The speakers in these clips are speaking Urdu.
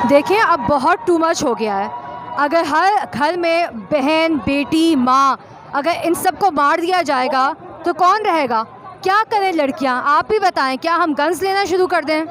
دیکھیں اب بہت ٹو مچ ہو گیا ہے. اگر ہر گھر میں بہن بیٹی ماں اگر ان سب کو مار دیا جائے گا تو کون رہے گا؟ کیا کریں لڑکیاں؟ آپ ہی بتائیں. کیا ہم گنز لینا شروع کر دیں؟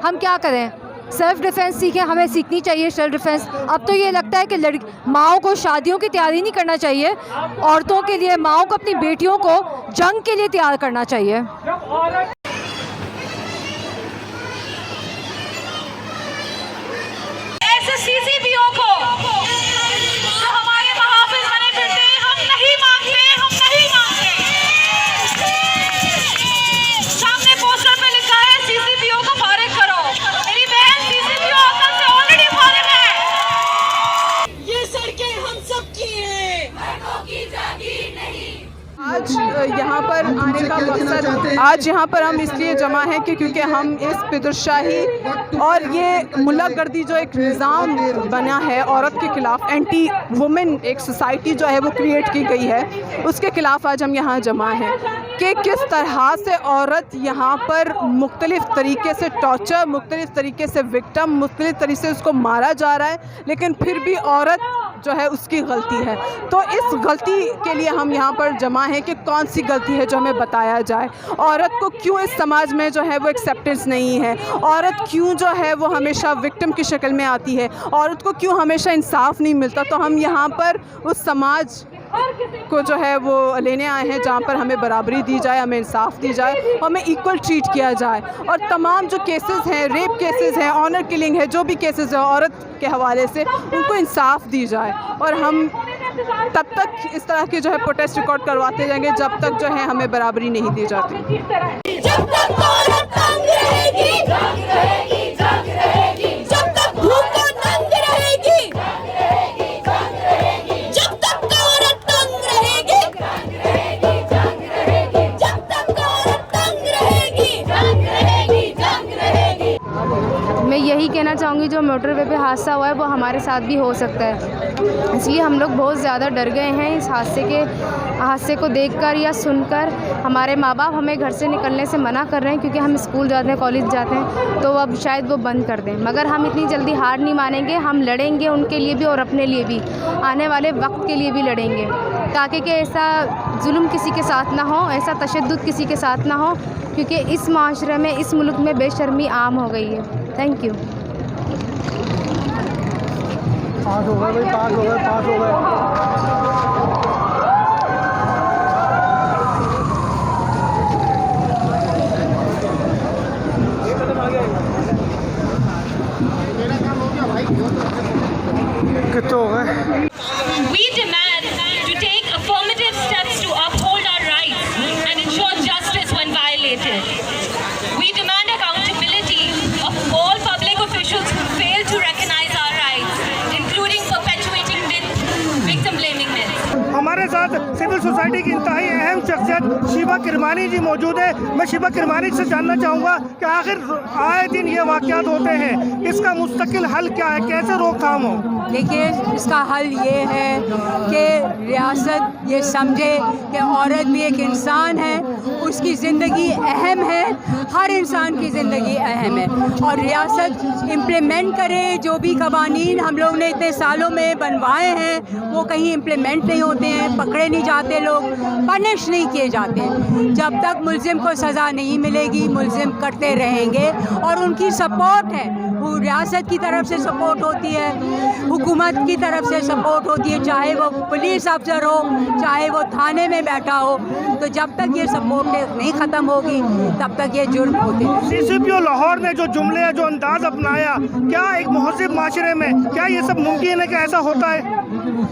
ہم کیا کریں؟ سیلف ڈیفینس سیکھیں. ہمیں سیکھنی چاہیے سیلف ڈیفینس. اب تو یہ لگتا ہے کہ ماؤں کو شادیوں کی تیاری نہیں کرنا چاہیے. عورتوں کے لیے ماؤں کو اپنی بیٹیوں کو جنگ کے لیے تیار کرنا چاہیے. سی سی پی او کو جو ہمارے محافظ بنے پھرتے ہیں ہم نہیں مانتے، ہم نہیں مانتے. سامنے پوسٹر پہ لکھا ہے سی سی پی او کو فارغ کرو. میری بہن سی سی پی او اصل سے آلریڈی فارغ ہے. یہ سڑکیں ہم سب کی ہیں، مردوں کی جاگیر نہیں. آج یہاں پر آنے کا مقصد، آج یہاں پر ہم اس لیے جمع ہیں کہ کیونکہ ہم اس پدرشاہی اور یہ ملا گردی جو ایک نظام بنا ہے عورت کے خلاف، اینٹی وومن ایک سوسائٹی جو ہے وہ کریٹ کی گئی ہے، اس کے خلاف آج ہم یہاں جمع ہیں کہ کس طرح سے عورت یہاں پر مختلف طریقے سے ٹارچر، مختلف طریقے سے وکٹم، مختلف طریقے سے اس کو مارا جا رہا ہے، لیکن پھر بھی عورت جو ہے اس کی غلطی ہے. تو اس غلطی کے لیے ہم یہاں پر جمع ہیں کہ کون سی غلطی ہے جو ہمیں بتایا جائے. عورت کو کیوں اس سماج میں جو ہے وہ ایکسیپٹنس نہیں ہے، عورت کیوں جو ہے وہ ہمیشہ وکٹم کی شکل میں آتی ہے، عورت کو کیوں ہمیشہ انصاف نہیں ملتا. تو ہم یہاں پر اس سماج کو جو ہے وہ لینے آئے ہیں جہاں پر ہمیں برابری دی جائے، ہمیں انصاف دی جائے، ہمیں ایکول ٹریٹ کیا جائے، اور تمام جو کیسز ہیں، ریپ کیسز ہیں، آنر کلنگ ہے، جو بھی کیسز ہیں عورت کے حوالے سے، ان کو انصاف دی جائے. اور ہم تب تک اس طرح کے جو ہے پروٹیسٹ ریکارڈ کرواتے جائیں گے جب تک جو ہے ہمیں برابری نہیں دی جاتی. جب تک عورت تنگ رہے گی، جنگ رہے گی، جنگ رہے گی. جب تک بھوک تنگ رہے گی، جنگ رہے گی، جنگ رہے گی. جب تک عورت تنگ رہے گی، جنگ رہے گی، جنگ رہے گی. جب تک عورت تنگ رہے گی، جنگ رہے گی، جنگ رہے گی. میں یہی کہنا چاہوں گی جو موٹر وے پہ حادثہ ہوا ہے وہ ہمارے ساتھ بھی ہو سکتا ہے. اس لیے ہم لوگ بہت زیادہ ڈر گئے ہیں اس حادثے کو دیکھ کر یا سن کر. ہمارے ماں باپ ہمیں گھر سے نکلنے سے منع کر رہے ہیں کیونکہ ہم اسکول جاتے ہیں، کالج جاتے ہیں، تو اب شاید وہ بند کر دیں. مگر ہم اتنی جلدی ہار نہیں مانیں گے. ہم لڑیں گے ان کے لیے بھی اور اپنے لیے بھی، آنے والے وقت کے لیے بھی لڑیں گے تاکہ کہ ایسا ظلم کسی کے ساتھ نہ ہو، ایسا تشدد کسی کے ساتھ نہ ہو، کیونکہ اس معاشرے میں، اس ملک میں بے شرمی عام ہو گئی ہے. Thank you. پاس ہو گئے، پاس ہو گئے، پاس ہو گئے. کتنے ہو گئے؟ We demand to take affirmative steps to uphold our rights and ensure justice when violated. We demand accountability of all public officials who fail to recognize our rights, including perpetuating victim blaming myths. ہمارے ساتھ سول سوسائٹی کی انتہائی اہم شخصیت شیبہ کرمانی جی موجود ہے. میں شیبہ کرمانی سے جاننا چاہوں گا کہ آخر آئے دن یہ واقعات ہوتے ہیں، اس کا مستقل حل کیا ہے، کیسے روک تھام ہو؟ دیکھیے، اس کا حل یہ ہے کہ ریاست یہ سمجھے کہ عورت بھی ایک انسان ہے، اس کی زندگی اہم ہے، ہر انسان کی زندگی اہم ہے، اور ریاست امپلیمنٹ کرے. جو بھی قوانین ہم لوگ نے اتنے سالوں میں بنوائے ہیں وہ کہیں امپلیمنٹ نہیں ہوتے ہیں، پکڑے نہیں جاتے، لوگ پنش نہیں کیے جاتے. جب تک ملزم کو سزا نہیں ملے گی ملزم کرتے رہیں گے. اور ان کی سپورٹ ہے، وہ ریاست کی طرف سے سپورٹ ہوتی ہے، حکومت کی طرف سے سپورٹ ہوتی ہے، چاہے وہ پولیس افسر ہو، چاہے وہ تھانے میں بیٹھا ہو. تو جب تک یہ سپورٹ نہیں ختم ہوگی تب تک یہ جرم ہوتے ہیں. سی سی پی او لاہور نے جو جملے جو انداز اپنایا، کیا ایک مہذب معاشرے میں کیا یہ سب ممکن ہے کہ ایسا ہوتا ہے؟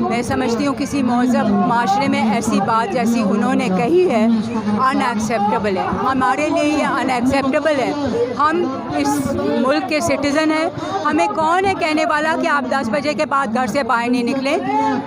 میں سمجھتی ہوں کسی مہذب معاشرے میں ایسی بات جیسی انہوں نے کہی ہے ان ایکسیپٹیبل ہے. ہمارے لیے یہ ان ایکسیپٹیبل ہے. ہم اس ملک کے سٹیزن ہیں. ہمیں کون ہے کہنے والا کہ آپ 10 بجے کے بعد گھر سے باہر نہیں نکلیں؟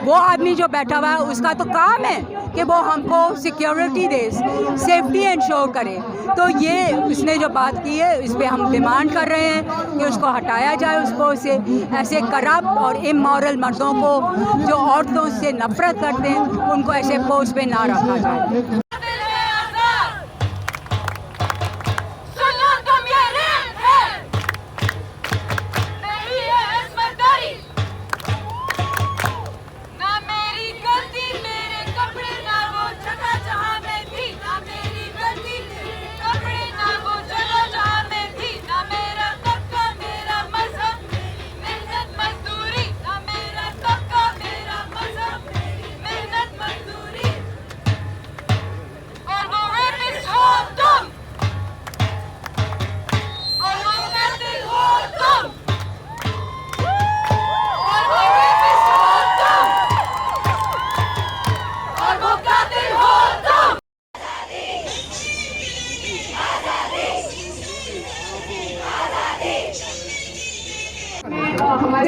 وہ آدمی جو بیٹھا ہوا ہے اس کا تو کام ہے کہ وہ ہم کو سیکیورٹی دے، سیفٹی انشور کرے. تو یہ اس نے جو بات کی ہے اس پہ ہم ڈیمانڈ کر رہے ہیں کہ اس کو ہٹایا جائے. اس کو سے ایسے کرپٹ اور امورل مردوں کو جو عورتوں سے نفرت کرتے ہیں ان کو ایسے پوسٹ پہ نہ رکھا جائے. سنو تم یہ ریپ ہے، نہیں ہے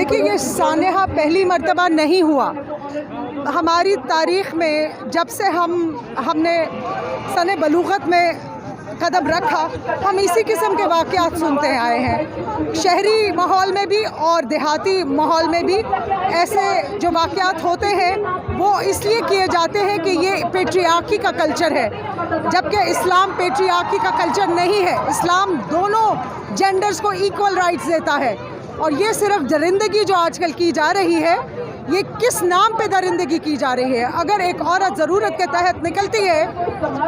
دیکھیے یہ سانحہ پہلی مرتبہ نہیں ہوا. ہماری تاریخ میں جب سے ہم نے سن بلوغت میں قدم رکھا ہم اسی قسم کے واقعات سنتے آئے ہیں. شہری ماحول میں بھی اور دیہاتی ماحول میں بھی ایسے جو واقعات ہوتے ہیں وہ اس لیے کیے جاتے ہیں کہ یہ پیٹریارکی کا کلچر ہے، جبکہ اسلام پیٹریارکی کا کلچر نہیں ہے. اسلام دونوں جینڈرز کو ایکول رائٹس دیتا ہے. اور یہ صرف درندگی جو آج کل کی جا رہی ہے، یہ کس نام پہ درندگی کی جا رہی ہے؟ اگر ایک عورت ضرورت کے تحت نکلتی ہے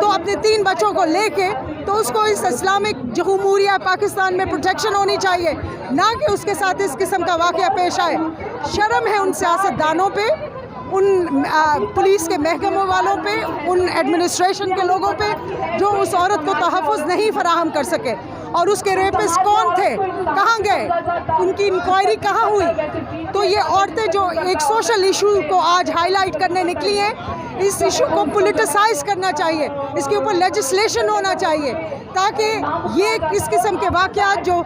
تو اپنے 3 بچوں کو لے کے تو اس کو اس اسلامک جمہوریہ پاکستان میں پروٹیکشن ہونی چاہیے، نہ کہ اس کے ساتھ اس قسم کا واقعہ پیش آئے. شرم ہے ان سیاستدانوں پہ، ان پولیس کے محکموں والوں پہ، ان ایڈمنسٹریشن کے لوگوں پہ جو اس عورت کو تحفظ نہیں فراہم کر سکے. اور اس کے ریپسٹ کون تھے، کہاں گئے، ان کی انکوائری کہاں ہوئی؟ تو یہ عورتیں جو ایک سوشل ایشو کو آج ہائی لائٹ کرنے نکلی ہیں، اس ایشو کو پولیٹیسائز کرنا چاہیے، اس کے اوپر لیجسلیشن ہونا چاہیے تاکہ یہ اس قسم کے واقعات جو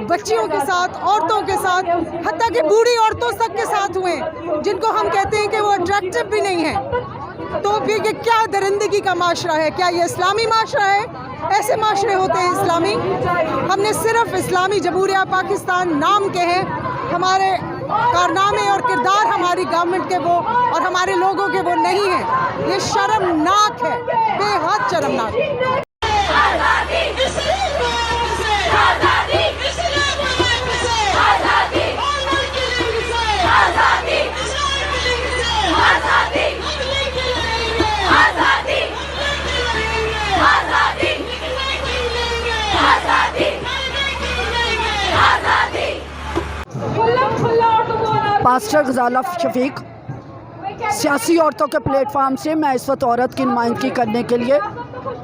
بچیوں کے ساتھ، عورتوں کے ساتھ، حتیٰ کہ بوڑھی عورتوں تک کے ساتھ ہوئے جن کو ہم کہتے ہیں کہ وہ اٹریکٹیو بھی نہیں ہیں، تو پھر یہ کیا درندگی کا معاشرہ ہے؟ کیا یہ اسلامی معاشرہ ہے؟ ایسے معاشرے ہوتے ہیں اسلامی؟ ہم نے صرف اسلامی جمہوریہ پاکستان نام کے ہیں، ہمارے کارنامے اور کردار ہماری گورنمنٹ کے وہ اور ہمارے لوگوں کے وہ نہیں ہیں. یہ شرمناک ہے، بے حد شرمناک ہے. پاسٹر غزالہ شفیق، سیاسی عورتوں کے پلیٹ فارم سے میں اس وقت عورت کی نمائندگی کرنے کے لیے،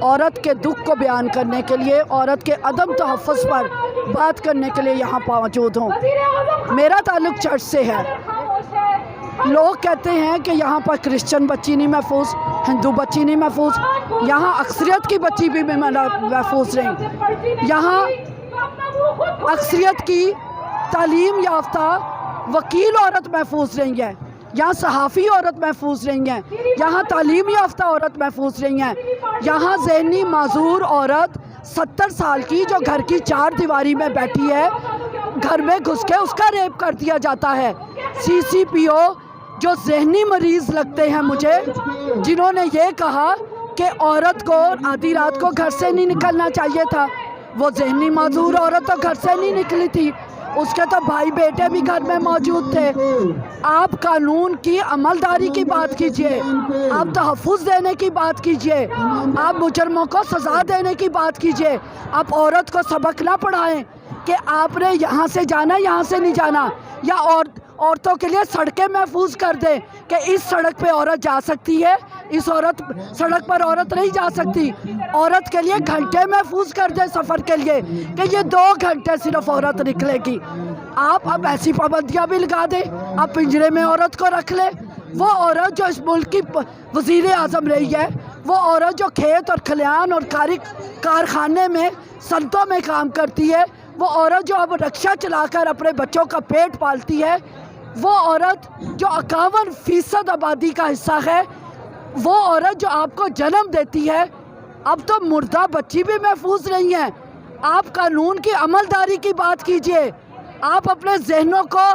عورت کے دکھ کو بیان کرنے کے لیے، عورت کے عدم تحفظ پر بات کرنے کے لیے یہاں موجود ہوں. میرا تعلق چرچ سے ہے. لوگ کہتے ہیں کہ یہاں پر کرسچن بچی نہیں محفوظ، ہندو بچی نہیں محفوظ، یہاں اکثریت کی بچی بھی محفوظ نہیں. یہاں اکثریت کی تعلیم یافتہ وکیل عورت محفوظ نہیں ہے، یہاں صحافی عورت محفوظ نہیں ہے، یہاں تعلیم یافتہ عورت محفوظ نہیں ہے. یہاں ذہنی معذور عورت 70 سال کی جو گھر کی 4 دیواری میں بیٹھی ہے، گھر میں گھس کے اس کا ریپ کر دیا جاتا ہے. CCPO جو ذہنی مریض لگتے ہیں مجھے، جنہوں نے یہ کہا کہ عورت کو آدھی رات کو گھر سے نہیں نکلنا چاہیے تھا، وہ ذہنی معذور عورت تو گھر سے نہیں نکلی تھی، اس کے تو بھائی بیٹے بھی گھر میں موجود تھے. آپ قانون کی عملداری کی بات کیجئے، آپ تحفظ دینے کی بات کیجئے، آپ مجرموں کو سزا دینے کی بات کیجئے. آپ عورت کو سبق نہ پڑھائیں کہ آپ نے یہاں سے جانا یہاں سے نہیں جانا، یا عورتوں کے لیے سڑکیں محفوظ کر دیں کہ اس سڑک پہ عورت جا سکتی ہے، اس سڑک پر عورت نہیں جا سکتی. عورت کے لیے گھنٹے محفوظ کر دیں سفر کے لیے کہ یہ 2 گھنٹے صرف عورت نکلے گی. آپ اب ایسی پابندیاں بھی لگا دیں، آپ پنجرے میں عورت کو رکھ لیں. وہ عورت جو اس ملک کی وزیر اعظم رہی ہے، وہ عورت جو کھیت اور کھلیان اور کارخانے میں صنعتوں میں کام کرتی ہے، وہ عورت جو اب رکشہ چلا کر اپنے بچوں کا پیٹ پالتی ہے، وہ عورت جو 51% آبادی کا حصہ ہے، وہ عورت جو آپ کو جنم دیتی ہے، اب تو مردہ بچی بھی محفوظ نہیں ہے. آپ قانون کی عملداری کی بات کیجئے، آپ اپنے ذہنوں کو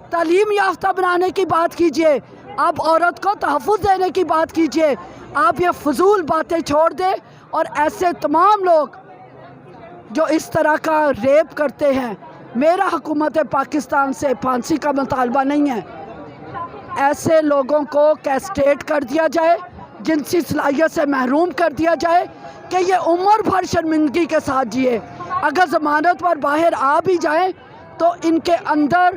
تعلیم یافتہ بنانے کی بات کیجئے، آپ عورت کو تحفظ دینے کی بات کیجئے. آپ یہ فضول باتیں چھوڑ دیں اور ایسے تمام لوگ جو اس طرح کا ریپ کرتے ہیں، میرا حکومت پاکستان سے پھانسی کا مطالبہ نہیں ہے. ایسے لوگوں کو کیسٹیٹ کر دیا جائے، جنسی صلاحیت سے محروم کر دیا جائے کہ یہ عمر بھر شرمندگی کے ساتھ جیے. اگر ضمانت پر باہر آ بھی جائیں تو ان کے اندر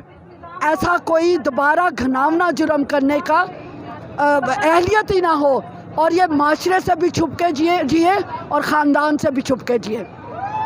ایسا کوئی دوبارہ گھناؤنا جرم کرنے کا اہلیت ہی نہ ہو، اور یہ معاشرے سے بھی چھپ کے جیے اور خاندان سے بھی چھپ کے جیے.